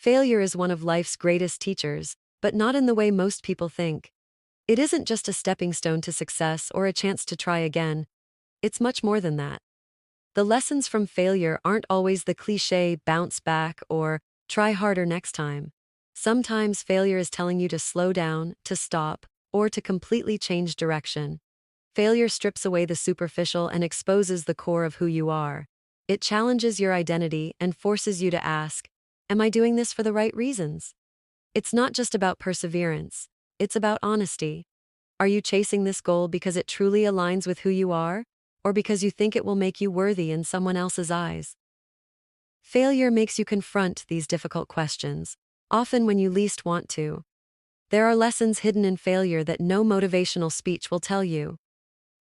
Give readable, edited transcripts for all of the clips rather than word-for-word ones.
Failure is one of life's greatest teachers, but not in the way most people think. It isn't just a stepping stone to success or a chance to try again. It's much more than that. The lessons from failure aren't always the cliché bounce back or try harder next time. Sometimes failure is telling you to slow down, to stop, or to completely change direction. Failure strips away the superficial and exposes the core of who you are. It challenges your identity and forces you to ask, am I doing this for the right reasons? It's not just about perseverance, it's about honesty. Are you chasing this goal because it truly aligns with who you are, or because you think it will make you worthy in someone else's eyes? Failure makes you confront these difficult questions, often when you least want to. There are lessons hidden in failure that no motivational speech will tell you.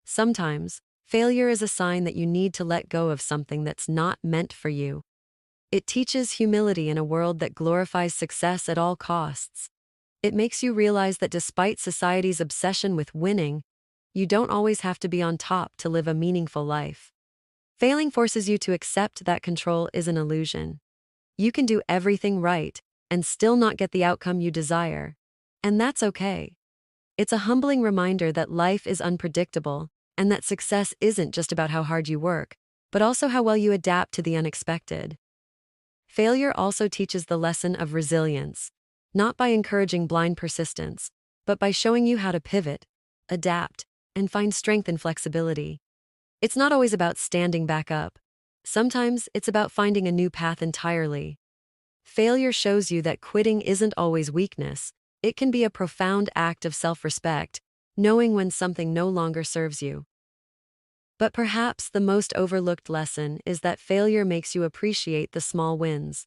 Sometimes, failure is a sign that you need to let go of something that's not meant for you. It teaches humility in a world that glorifies success at all costs. It makes you realize that despite society's obsession with winning, you don't always have to be on top to live a meaningful life. Failing forces you to accept that control is an illusion. You can do everything right and still not get the outcome you desire. And that's okay. It's a humbling reminder that life is unpredictable and that success isn't just about how hard you work, but also how well you adapt to the unexpected. Failure also teaches the lesson of resilience, not by encouraging blind persistence, but by showing you how to pivot, adapt, and find strength and flexibility. It's not always about standing back up. Sometimes it's about finding a new path entirely. Failure shows you that quitting isn't always weakness. It can be a profound act of self-respect, knowing when something no longer serves you. But perhaps the most overlooked lesson is that failure makes you appreciate the small wins.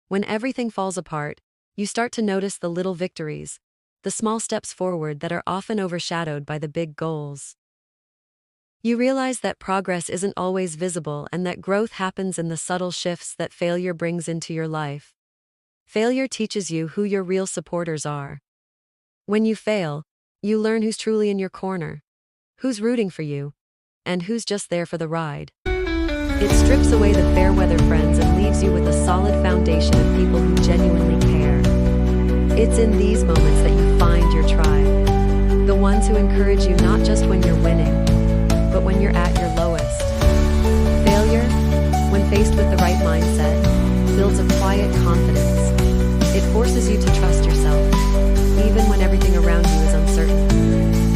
When everything falls apart, you start to notice the little victories, the small steps forward that are often overshadowed by the big goals. You realize that progress isn't always visible and that growth happens in the subtle shifts that failure brings into your life. Failure teaches you who your real supporters are. When you fail, you learn who's truly in your corner, who's rooting for you, and who's just there for the ride. It strips away the fair-weather friends and leaves you with a solid foundation of people who genuinely care. It's in these moments that you find your tribe, the ones who encourage you not just when you're winning, but when you're at your lowest. Failure, when faced with the right mindset, builds a quiet confidence. It forces you to trust yourself, even when everything around you is uncertain.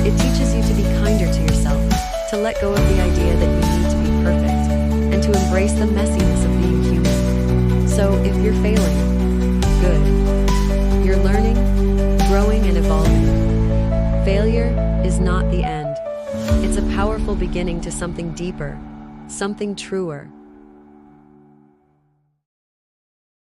It teaches you to be kinder to yourself, to let go of the idea that you need to be perfect, and to embrace the messiness of being human. So, if you're failing, good. You're learning, growing, and evolving. Failure is not the end. It's a powerful beginning to something deeper, something truer.